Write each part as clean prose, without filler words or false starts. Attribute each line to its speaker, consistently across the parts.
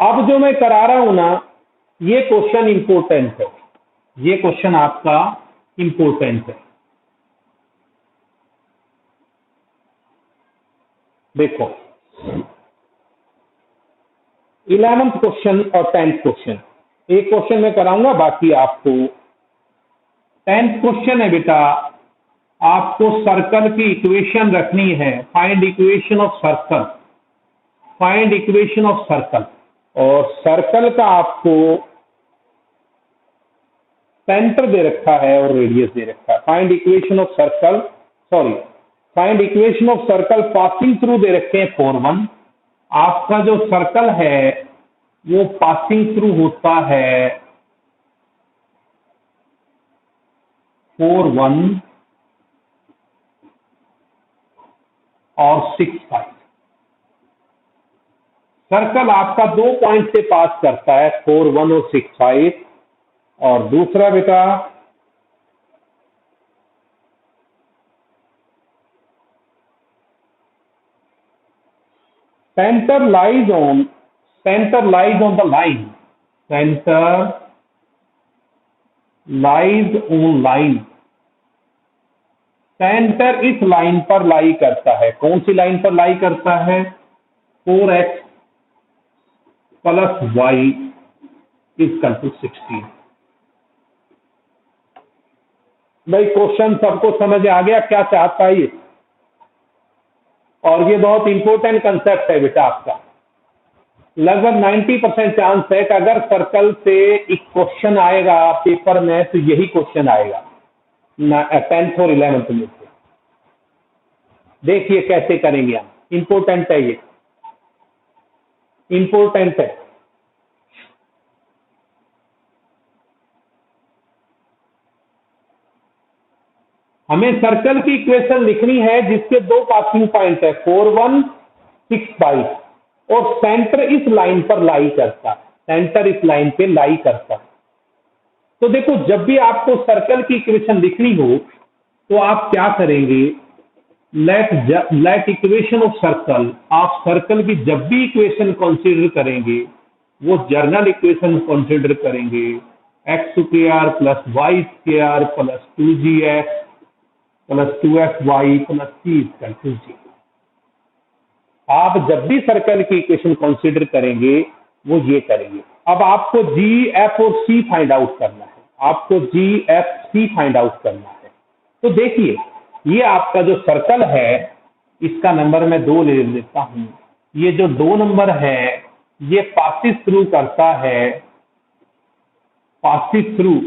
Speaker 1: अब जो मैं करा रहा हूं ना, ये क्वेश्चन इंपॉर्टेंट है, ये क्वेश्चन आपका इंपॉर्टेंट है। देखो 11th क्वेश्चन और 10th क्वेश्चन, एक क्वेश्चन मैं कराऊंगा, बाकी आपको 10th क्वेश्चन है बेटा, आपको सर्कल की इक्वेशन रखनी है। Find equation of circle, find equation of circle. और सर्कल का आपको सेंटर दे रखा है और रेडियस दे रखा है। Find equation of circle, sorry, find equation of circle passing through दे रखे हैं 4 1। आपका जो सर्कल है वो पासिंग थ्रू होता है 4 1 और 6 5। सर्कल आपका 2 पॉइंट से पास करता है, 4 1 और 6 5। और दूसरा बेटा centre lies on the line, centre lies on line, centre इस लाइन पर लाई करता है। कौन सी लाइन पर लाई करता है? 4x plus y equal to 16। भाई क्वेश्चन सबको समझ आ गया क्या चाहता है ये? और ये बहुत इंपॉर्टेंट कंसेप्ट है बेटा आपका। लगभग 90% चांस है कि अगर सर्कल से एक क्वेश्चन आएगा पेपर में तो यही क्वेश्चन आएगा 10th और 11th में से। देखिए कैसे करेंगे हम, इंपॉर्टेंट है ये, इंपॉर्टेंट है। हमें सर्कल की इक्वेशन लिखनी है जिसके 2 पासिंग पॉइंट है, 4 1 6 5, और सेंटर इस लाइन पर लाई करता है, सेंटर इस लाइन पे लाई करता है। तो देखो जब भी आपको सर्कल की इक्वेशन लिखनी हो तो आप क्या करेंगे, लेट इक्वेशन ऑफ सर्कल, आप सर्कल की जब भी इक्वेशन कंसीडर करेंगे वो जर्नल इक्वेशन कंसीडर करेंगे, x square plus y square plus 2gx plus 2fy plus c equal to 0। आप जब भी सर्कल की इक्वेशन कंसीडर करेंगे वो ये करेंगे। अब आपको g, f और c फाइंड आउट करना है, आपको g, f, c find out करना है। तो देखिए ये आपका जो सर्कल है इसका नंबर मैं 2 ले लेता हूं। ये जो 2 नंबर है ये पासिस थ्रू करता है, passes through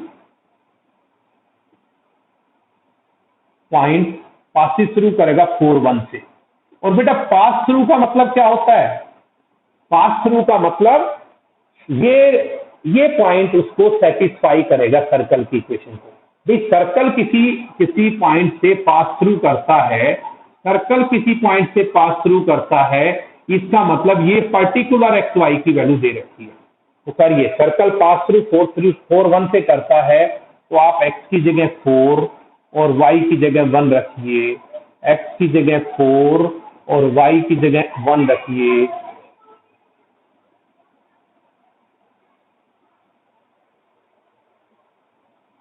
Speaker 1: point, passes through करेगा 4 1 से। और बेटा पास थ्रू का मतलब क्या होता है? पास थ्रू का मतलब ये पॉइंट उसको सेटिस्फाई करेगा सर्कल की इक्वेशन को। भाई सर्कल किसी पॉइंट से पास थ्रू करता है, सर्कल किसी पॉइंट से पास थ्रू करता है, इसका मतलब ये पर्टिकुलर एक्स वाई की वैल्यू दे रखी है। तो करिए, सर्कल पास थ्रू 4 1 से करता है तो आप एक्स की जगह 4 और वाई की जगह 1 रखिए, एक्स की जगह 4 और वाई की जगह 1 रखिए।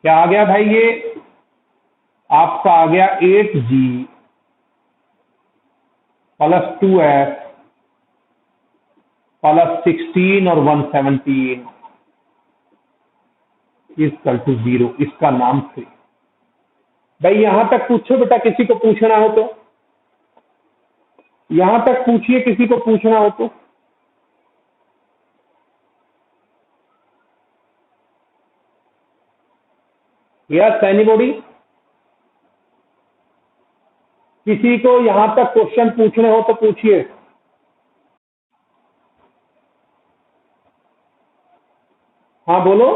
Speaker 1: क्या आ गया भाई? ये आपका आ गया 8g प्लस 2f प्लस 16 और 117 इक्वल टू 0। इसका नाम 3। भाई यहां तक पूछो बेटा, किसी को पूछना हो तो यहां तक पूछिए, किसी को पूछना हो तो। Yes anybody? किसी को यहां तक क्वेश्चन पूछने हो तो पूछिए। हाँ बोलो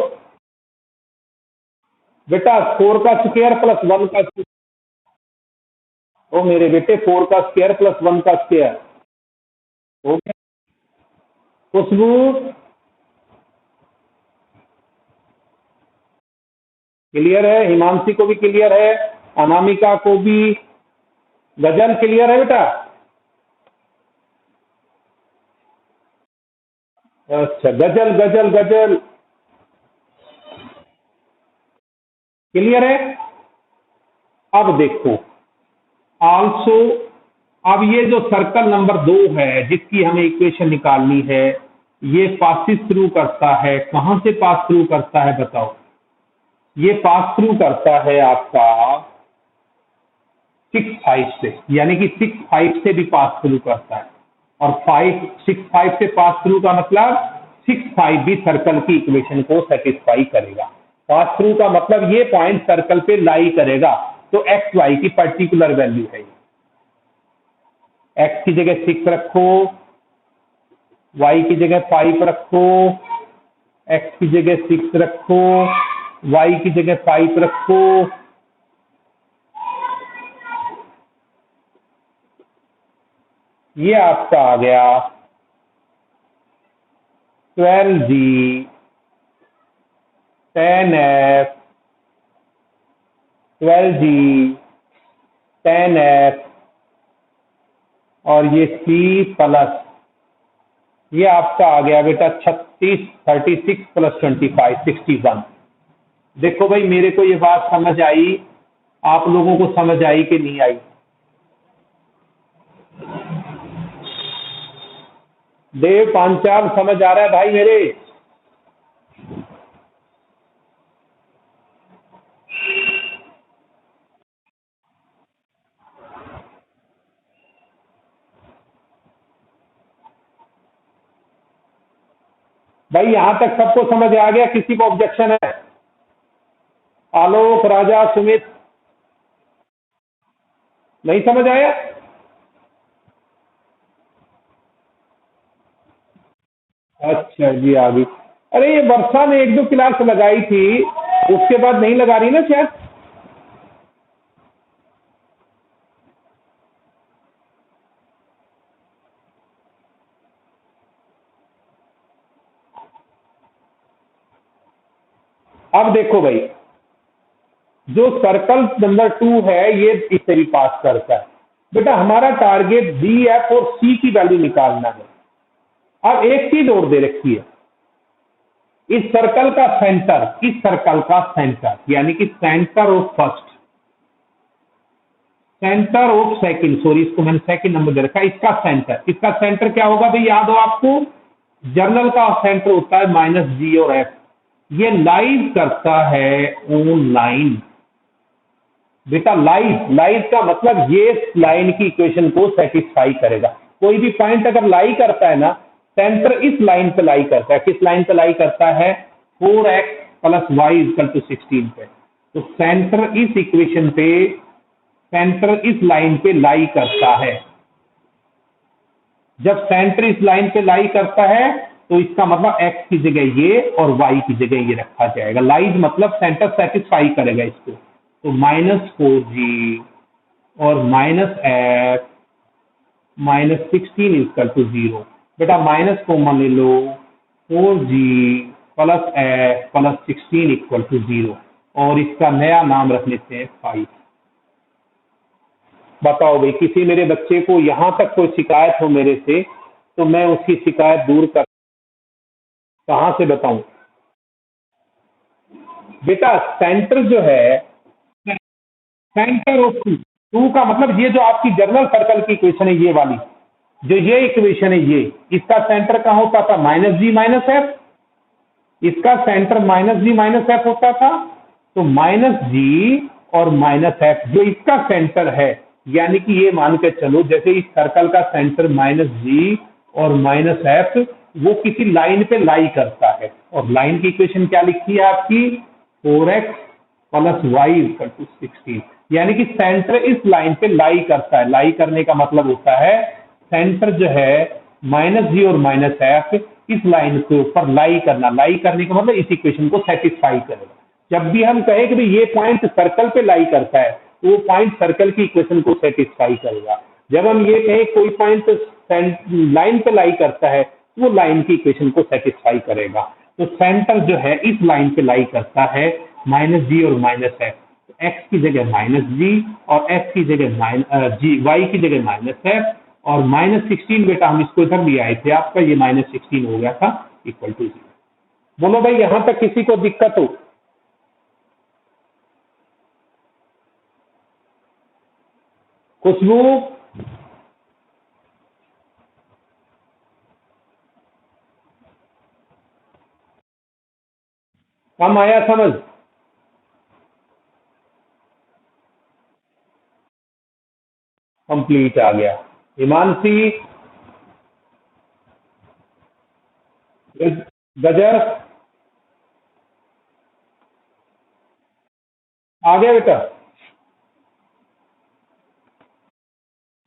Speaker 1: बेटा। 4 का स्क्वायर प्लस 1 का स्क्वायर, ओ मेरे बेटे 4 का स्क्वायर प्लस 1 का स्क्वायर हो गया। खुशबू क्लियर है, हिमांशी को भी क्लियर है, अनामिका को भी, गजल क्लियर है बेटा? अच्छा, गजल गजल गजल। क्लियर है? अब देखो, आल्सो, अब ये जो सर्कल नंबर 2 है जिसकी हमें इक्वेशन निकालनी है, ये पासिस थ्रू करता है, कहां से पास थ्रू करता है बताओ? ये पास थ्रू करता है आपका 6 5 से, यानी कि 6 5 से भी पास थ्रू करता है। और 6 5 से पास थ्रू का मतलब 6 5 भी सर्कल की इक्वेशन को सेटिस्फाई करेगा। पास थ्रू का मतलब ये पॉइंट सर्कल पे लाई करेगा, तो एक्स वाई की पर्टिकुलर वैल्यू है। एक्स की जगह 6 रखो, वाई की जगह 5 रखो, एक्स की जगह 6 रखो, वाई की जगह 5 रखो। ये आपका आ गया 12G tan F, 12G tan F, और ये C प्लस, ये आपका आ गया बेटा 36 प्लस 25 61। देखो भाई, मेरे को ये बात समझ आई, आप लोगों को समझ आई कि नहीं आई? देव पांचाल समझ आ रहा है भाई मेरे? भाई यहां तक सबको समझ आ गया? किसी को ऑब्जेक्शन है? आलोक, राजा, सुमित, नहीं समझ आया? अच्छा जी, आ गई। अरे ये वर्षा ने 1 2 क्लास लगाई थी, उसके बाद नहीं लगा रही ना शायद। अब देखो भाई, जो सर्कल नंबर 2 है ये इससे भी पास करता है। बेटा हमारा टारगेट डी, एफ और सी की वैल्यू निकालना है। अब एक चीज और दे रखी है, इस सर्कल का सेंटर, इस सर्कल का सेंटर यानी कि centre of first, centre of second, sorry इसको मैंने सेकंड नंबर दे रखा है, इसका सेंटर क्या होगा भाई? याद हो आपको, जर्नल का सेंटर होता है -G और F। ये लाइव करता है ऑन लाइन। बेटा लाइव का मतलब ये लाइन की इक्वेशन को सेटिस्फाई करेगा। कोई भी पॉइंट अगर लाई करता है ना, सेंटर इस लाइन पे लाई करता है। किस लाइन पे लाई करता है? 4x plus Y equal to 16 पे। तो सेंटर इस इक्वेशन पे, सेंटर इस लाइन पे लाई करता है। जब सेंटर इस लाइन पे लाई करता है तो इसका मतलब x की जगह ये और y की जगह ये रखा जाएगा। लाइज मतलब सेंटर सेटिस्फाई करेगा इसको। तो -4G और -F -16 इक्वल टू 0। बेटा माइनस कॉमन ले लो, 4G plus F plus 16 equal to 0, और इसका नया नाम रख लेते हैं 5। बताओ भाई, किसी मेरे बच्चे को यहां तक कोई शिकायत हो मेरे से, तो मैं उसकी शिकायत दूर कर, कहां से बताऊं? बेटा सेंटर जो है, सेंटर ऑफ टू का मतलब ये जो आपकी जर्नल सर्कल की इक्वेशन है, ये वाली जो ये इक्वेशन है, ये इसका सेंटर कहां होता था? -G -F। इसका सेंटर -G -F होता था। तो -G और -F जो इसका सेंटर है, यानी कि ये मान के चलो जैसे इस सर्कल का सेंटर -G और -F, वो किसी लाइन पे लाई करता है। और लाइन की इक्वेशन क्या लिखी है आपकी? 4x plus Y equal to 16। यानी कि सेंटर इस लाइन पे लाई करता है। लाई करने का मतलब होता है सेंटर जो है -G और -F इस लाइन के ऊपर लाई करना। लाई करने का मतलब इस इक्वेशन को सेटिस्फाई करेगा। जब भी हम कहें कि भाई ये पॉइंट सर्कल पे लाई करता है, तो वो पॉइंट सर्कल की इक्वेशन को सेटिस्फाई करेगा। जब हम ये कहें कोई पॉइंट लाइन पे लाई करता है, तो वो लाइन की इक्वेशन को सेटिस्फाई करेगा। तो सेंटर जो है इस लाइन पे लाई करता है -G और -F। एक्स की जगह -G और F की जगह G, Y की जगह -F और -16। बेटा हम इसको इधर ले आए थे, आपका ये -16 हो गया था, इक्वल टू 0। बोलो भाई यहां तक किसी को दिक्कत हो? खुशबू, कम आया समझ? कंप्लीट आ गया। हिमांशी, गजर आ गया बेटा?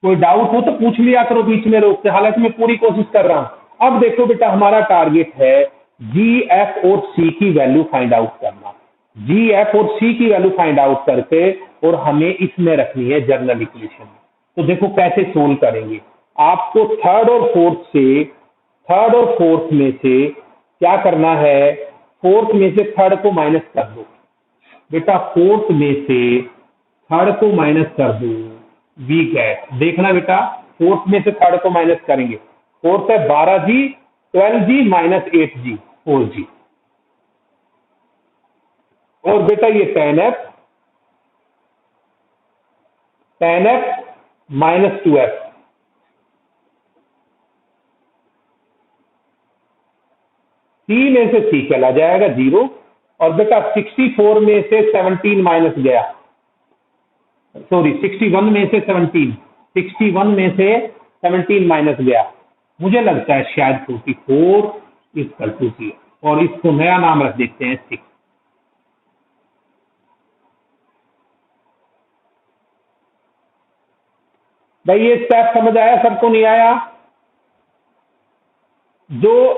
Speaker 1: कोई डाउट हो तो पूछ लिया करो बीच में रोक के, हालांकि मैं पूरी कोशिश कर रहा हूं। अब देखो बेटा, हमारा टारगेट है जी, एफ और सी की वैल्यू फाइंड आउट करना। जी, एफ और सी की वैल्यू फाइंड आउट करके और हमें इसमें रखनी है जर्नल इक्वेशन। तो देखो कैसे सोल्व करेंगे। आपको थर्ड और फोर्थ में से क्या करना है? फोर्थ में से थर्ड को माइनस कर दो बेटा, फोर्थ में से थर्ड को माइनस कर दो, वी गेट। देखना बेटा, फोर्थ में से थर्ड को माइनस करेंगे। फोर्थ है 12G, 12G minus 8G, 4G। और बेटा ये 10F माइनस 2F। सी में से सी चला जाएगा 0। और बेटा 64 में से 17 माइनस गया, सॉरी 61 में से 17 माइनस गया। मुझे लगता है शायद 44 इक्वल टू 0, और इसको नया नाम रख देते हैं 6। भाई ये स्टेप समझ आया सबको? नहीं आया? जो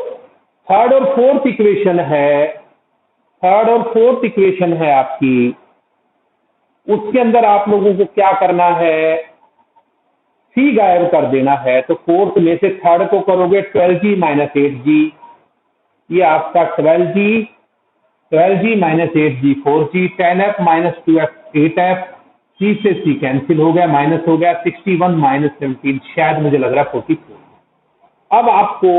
Speaker 1: थर्ड और फोर्थ इक्वेशन है आपकी, उसके अंदर आप लोगों को क्या करना है? सी गायब कर देना है। तो फोर्थ में से थर्ड को करोगे 12G माइनस 8G, ये आपका 12G minus 8G 4G, 10F minus 2F 8F, सी से सी कैंसिल हो गया, माइनस हो गया, 61 माइनस 17, शायद मुझे लग रहा है 44। अब आपको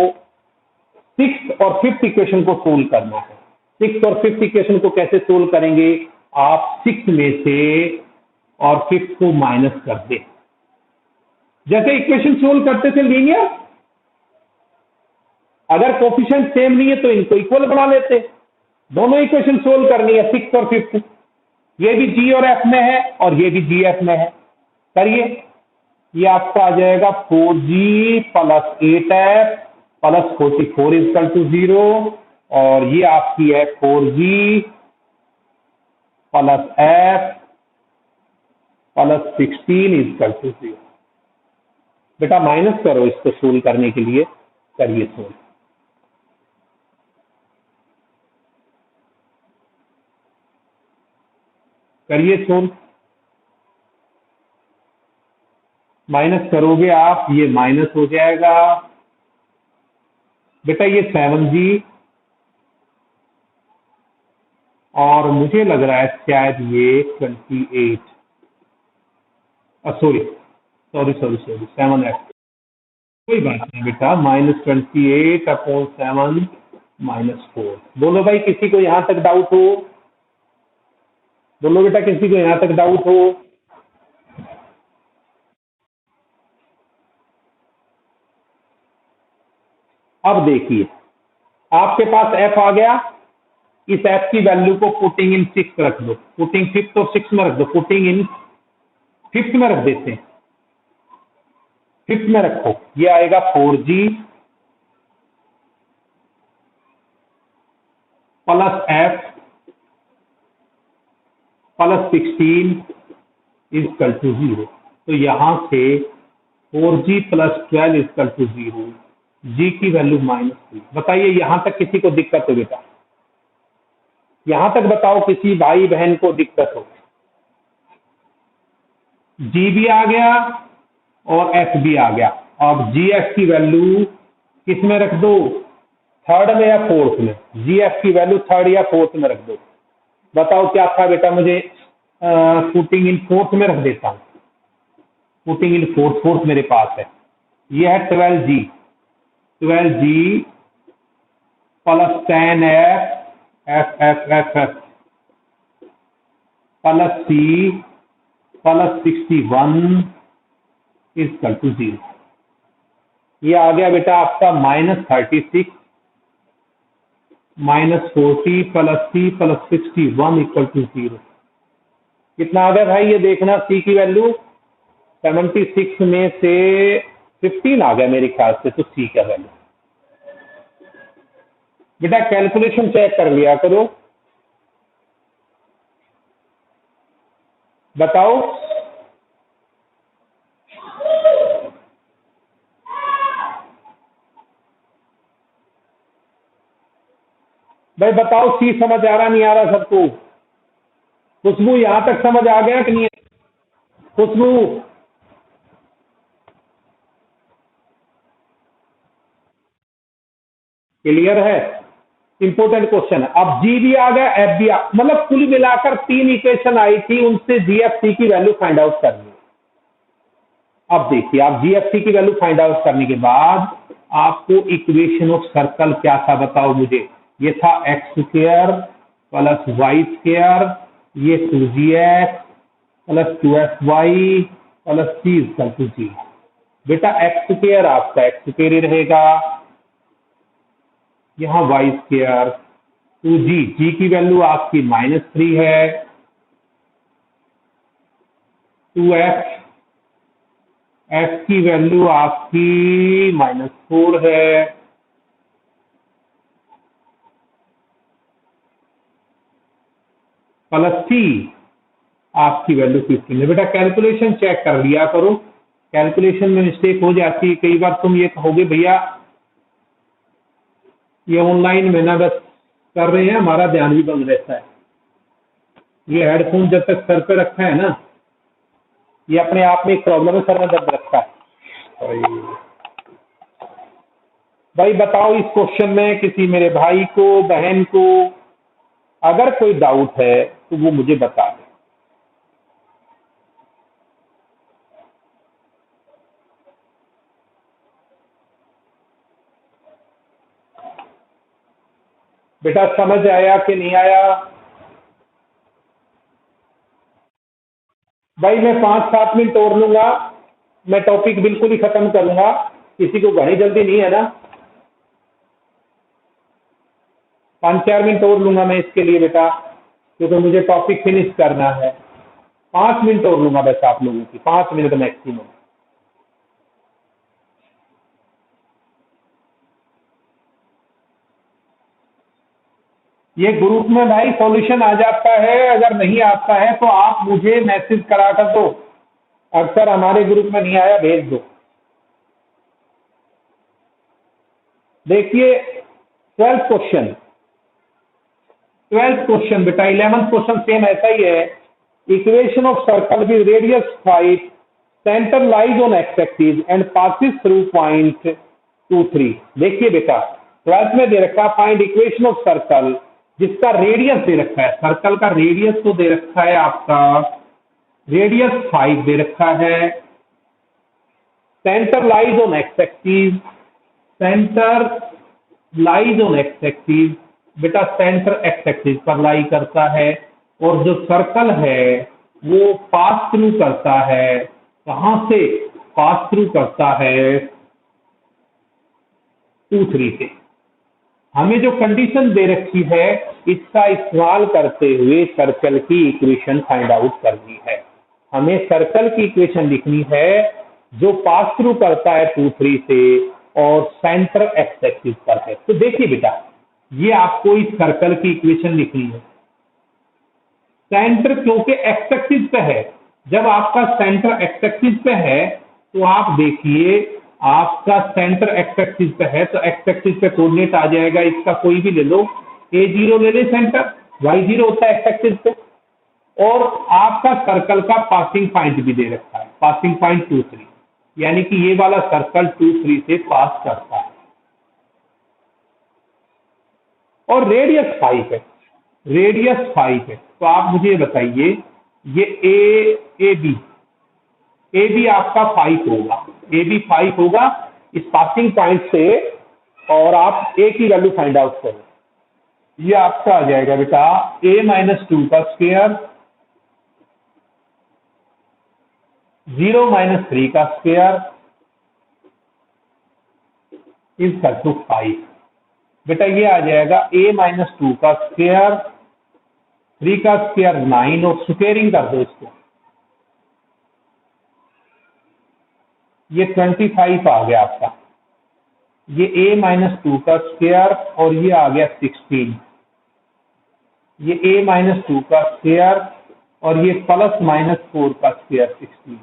Speaker 1: सिक्स और फिफ्थ इक्वेशन को सोल्व करना है। सिक्स और फिफ्थ इक्वेशन को कैसे सोल्व करेंगे? आप सिक्स में से और फिफ्थ को माइनस कर दे, जैसे इक्वेशन सोल्व करते थे लीनियर। अगर कोफिशिएंट सेम नहीं है तो इनको इक्वल बना लेते। दोनों इक्वेशन सोल्व करनी है, सिक्स और फिफ्थ। ये भी जी और एफ में है और ये भी जी एफ में है। करिए, ये आपका आ जाएगा 4G plus 8F plus 44 equal to 0, और ये आपकी है 4G plus F plus 16 equal to 0। बेटा माइनस करो इसको सोल्व करने के लिए, करिए सोल्व। करिए सोल्व। माइनस करोगे आप, ये माइनस हो जाएगा बेटा, ये 7G, और मुझे लग रहा है शायद ये 28, सॉरी 7F। कोई बात नहीं बेटा, -28 अपॉन 7 -4। बोलो भाई किसी को यहां तक डाउट हो? बोलो बेटा किसी को यहां तक डाउट हो? अब देखिए, आपके पास f आ गया। इस f की वैल्यू को पुटिंग इन 6 रख दो, पुटिंग फिफ्थ और 6 में रख दो, पुटिंग इन फिफ्थ में रख देते हैं। फिफ्थ में रखो, ये आएगा 4G plus F plus 16 equal to 0। तो यहां से 4G plus 12 equal to 0, G की वैल्यू -3। बताइए यहां तक किसी को दिक्कत हो बेटा? यहां तक बताओ किसी भाई बहन को दिक्कत हो? G भी आ गया और F भी आ गया। अब GF की वैल्यू किस में रख दो? थर्ड में या फोर्थ में? GF की वैल्यू थर्ड या फोर्थ में रख दो। बताओ क्या था बेटा? मुझे पुटिंग इन फोर्थ में रख देता हूं। पुटिंग इन फोर्थ मेरे पास है। ये है 12G plus 10f plus c plus 61 equal to 0। ये आ गया बेटा आपका -36 -40 plus c plus 61 equal to 0। कितना आ गया भाई ये देखना, c की वैल्यू 76 में से 15 आ गया मेरे ख्याल से, तो c का वैल्यू। बेटा कैलकुलेशन चेक कर लिया करो, बताओ भाई, बताओ सी समझ आ रहा नहीं आ रहा सबको? खुशबू यहां तक समझ आ गया कि नहीं? खुशबू क्लियर है? इंपोर्टेंट क्वेश्चन है। अब जी भी आ गया, एफ भी मतलब कुल मिलाकर 3 इक्वेशन आई थी, उनसे जीएफसी की वैल्यू फाइंड आउट करनी है। अब देखिए, आप जीएफसी की वैल्यू फाइंड आउट करने के बाद आपको इक्वेशन ऑफ सर्कल क्या था बताओ मुझे? ये था x square plus y square, ये 2gx plus 2fy plus c equal to 0। बेटा एक्स स्क्वायर आपका एक्स स्क्वायर ही रहेगा, यहाँ वाई स्क्वायर 2g, g की वैल्यू आपकी -3 है, 2f, f की वैल्यू आपकी -4 है, प्लस c आपकी वैल्यू 15 है। बेटा कैलकुलेशन चेक कर लिया करो, कैलकुलेशन में मिस्टेक हो जाती है कई बार। तुम ये कहोगे भैया ये ऑनलाइन में ना बस कर रहे हैं, हमारा ध्यान भी बंद रहता है। ये हेडफोन जब तक सर पे रखा है ना, ये अपने आप में एक प्रॉब्लम है, सर में दर्द रखा है। भाई बताओ इस क्वेश्चन में किसी मेरे भाई को, बहन को अगर कोई डाउट है तो वो मुझे बता दे। बेटा समझ आया कि नहीं आया? भाई मैं 5-7 मिनट और लूंगा, मैं टॉपिक बिल्कुल ही खत्म करूंगा। किसी को घनी जल्दी नहीं है ना? 5-4 मिनट और लूंगा मैं इसके लिए बेटा, क्योंकि मुझे टॉपिक फिनिश करना है। 5 मिनट और लूंगा बस आप लोगों की, 5 मिनट मैक्सिमम। ये ग्रुप में भाई सॉल्यूशन आ जाता है, अगर नहीं आता है तो आप मुझे मैसेज करा कर दो, अक्सर हमारे ग्रुप में नहीं आया भेज दो। देखिए 12th क्वेश्चन बेटा, 11th क्वेश्चन सेम ऐसा ही है। Equation of circle with radius 5, centre lies on x axis and passes through point 2, 3। देखिए बेटा 12th में दे रखा फाइंड इक्वेशन ऑफ सर्कल, जिसका रेडियस दे रखा है, सर्कल का रेडियस तो दे रखा है आपका, रेडियस 5 दे रखा है, centre lies on x axis, centre lies on x axis, बेटा सेंटर एक्स एक्सिस पर लाई करता है, और जो सर्कल है वो पास थ्रू करता है, कहां से पास थ्रू करता है? 2, 3 से। हमें जो कंडीशन दे रखी है इसका इस्तेमाल करते हुए सर्कल की इक्वेशन फाइंड आउट करनी है। हमें सर्कल की इक्वेशन लिखनी है जो पास थ्रू करता है 2, 3 से और सेंटर एक्स एक्सिस पर है। तो देखिए बेटा ये आपको इस सर्कल की इक्वेशन लिखनी है। सेंटर क्योंकि एक्स एक्सिस पे है, जब आपका सेंटर एक्स एक्सिस पे है तो आप देखिए आपका सेंटर एक्स एक्सिस पे है, तो एक्स एक्सिस पे कोऑर्डिनेट आ जाएगा, इसका कोई भी ले लो, a0 ले ले सेंटर, y0 होता है एक्स एक्सिस पे, और आपका सर्कल का पासिंग पॉइंट भी दे रखा है, पासिंग पॉइंट 2, 3, यानी कि ये वाला सर्कल 2, 3 से पास करता है, और रेडियस 5 है, रेडियस 5 है। तो आप मुझे बताइए ये ए बी आपका 5 होगा, ए बी 5 होगा इस पासिंग पॉइंट से, और आप a की वैल्यू फाइंड आउट करो। ये आपका आ जाएगा बेटा a माइनस 2 का स्क्वायर 0 माइनस 3 का स्क्वायर इक्वल टू 5। बेटा ये आ जाएगा a माइनस 2 का स्क्वायर 3 का स्क्वायर 9 और स्क्वेयरिंग कर दो इसको, ये 25 आ गया आपका। ये a माइनस 2 का स्क्वायर और ये आ गया 16। ये a माइनस 2 का स्क्वायर और ये प्लस माइनस 4 का स्क्वायर 16।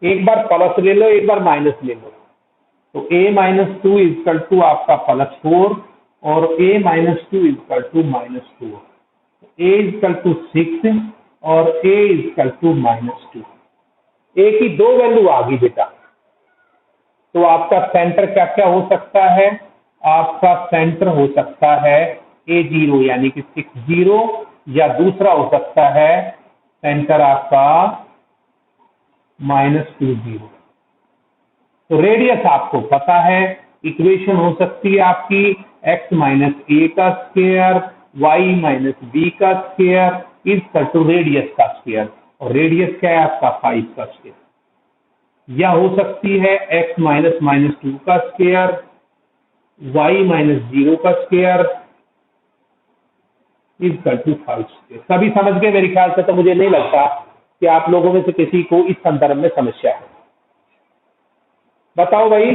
Speaker 1: एक बार प्लस ले लो, एक बार माइनस ले लो, तो a माइनस 2 इक्वल टू आपका प्लस 4 और a minus 2 equal to minus 4। a equal to 6 और a equal to minus 2। a की दो वैल्यू आ गई बेटा, तो आपका सेंटर क्या क्या हो सकता है? आपका सेंटर हो सकता है A0 यानी कि 60, या दूसरा हो सकता है सेंटर आपका -20। तो रेडियस आपको पता है, इक्वेशन हो सकती है आपकी x माइनस a का स्क्वायर y माइनस b का स्क्वायर इक्वल टू रेडियस का स्क्वायर, और रेडियस क्या है आपका 5 का स्क्वायर। या हो सकती है x माइनस माइनस 2 का स्क्वायर y माइनस 0 का स्क्वायर इक्वल टू 5 स्क्वायर। सभी समझ गए मेरे ख्याल से, तो मुझे नहीं लगता कि आप लोगों में से किसी को इस संदर्भ में समस्या है। बताओ भाई,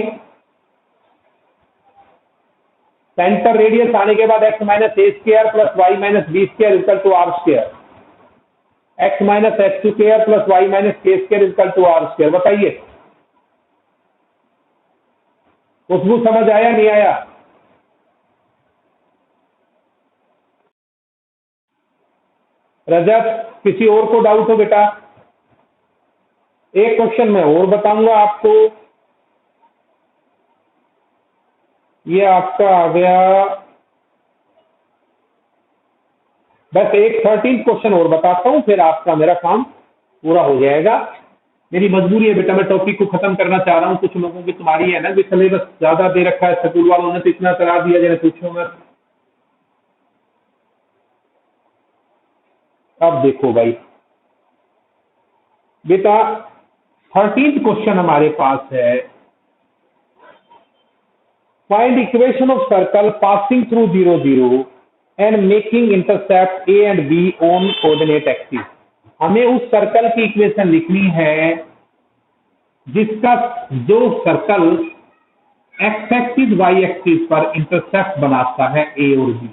Speaker 1: सेंटर रेडियस आने के बाद x minus a square plus y minus b square equal to r square, x minus x square plus y minus k square equal to r square. बताइए, खुशबू समझ आया नहीं आया? रजत, किसी और को डाउट हो बेटा? एक क्वेश्चन मैं और बताऊंगा आपको, ये आपका आ गया, बस एक 13 क्वेश्चन और बताता हूं, फिर आपका मेरा काम पूरा हो जाएगा। मेरी मजबूरी है बेटा, मैं टॉपिक को खत्म करना चाह रहा हूं। कुछ लोगों की तुम्हारी है ना कि सिलेबस ज्यादा दे रखा है, स्कूल वालों ने तो इतना करा दिया जैसे पूछो मत। अब देखो भाई बेटा, 13th क्वेश्चन हमारे पास है, find equation of circle passing through 0 0 and making intercept a and b on coordinate axis. हमें उस सर्कल की इक्वेशन लिखनी है जिसका जो circle x axis y axis पर इंटरसेप्ट बनाता है ए और बी।